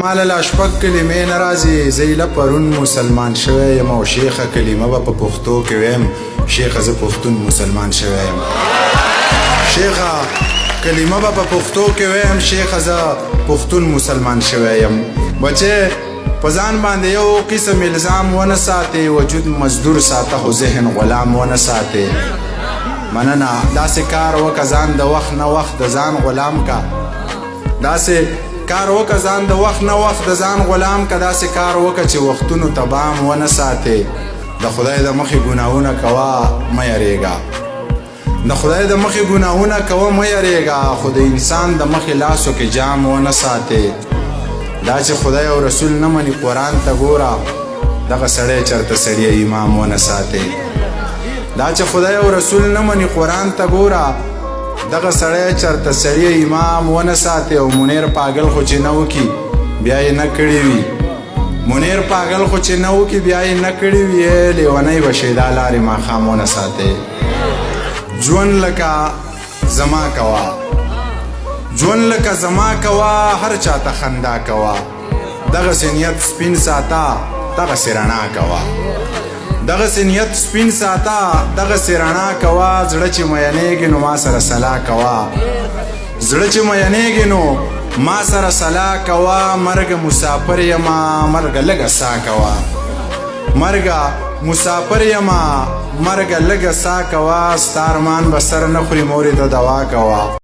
مال لا شپږ کلمې نه راځي زه پرون مسلمان شوی یم او شیخه کلمه به په پښتو کې ویم شیخه زه پښتون مسلمان شوی یم شیخه کلمه به په پښتو کې ویم شیخه زه پښتون مسلمان شوی یم بچې په ځان باندې یو قسم الزام ونه ساتې وجود مزدور ساته خو ذهن غلام ونه ساتې مننه داسې کار وکړه ځان د وخت نه وخت د ځان غلام کا داسې کار وکړه ځان د وخت نه وخت د ځان غلام کا داسې کار وکړه چې وختونو تبام ونه ساتې د خدای د مخې ګناهونه کوه مه یریږه د خدای د مخې ګناهونه کوه مه یریږه خو د انسان د مخې لاسو کې جام ونه ساتې دا چې خدای او رسول نه مني قرآن ته ګوره دغه سړی چرته سړی امام ونه ساتې دا چې خدای او رسول نه مني قرآن ته ګوره دغه سړی چرته سړی امام ونه ساتې او منیر پاگل خو چې نه وکي بیا یې نه کړي وي منیر پاگل خو چې نه وکي بیا یې نه کړي وي لیونی به شي دا لارې ماښام ونه ساتې ژوند لکه زما کوه ژوند لکه زما کوه هر چاته خندا کوه دغسې نیت سپین ساته دغسې رڼا کوه دغسې نیت سپین ساته دغسې رڼا کوه زړه چې مینېږي نو ما سره صلاح کوه زړه چې مینېږي نو ما سره صلاح کوه مرګ مسافر یمه مرګ لږه سا کوه مرګ مسافر یمه مرګ لږه سا کوه ستا ارمان به سر نه خوري مورې ته دوا کوه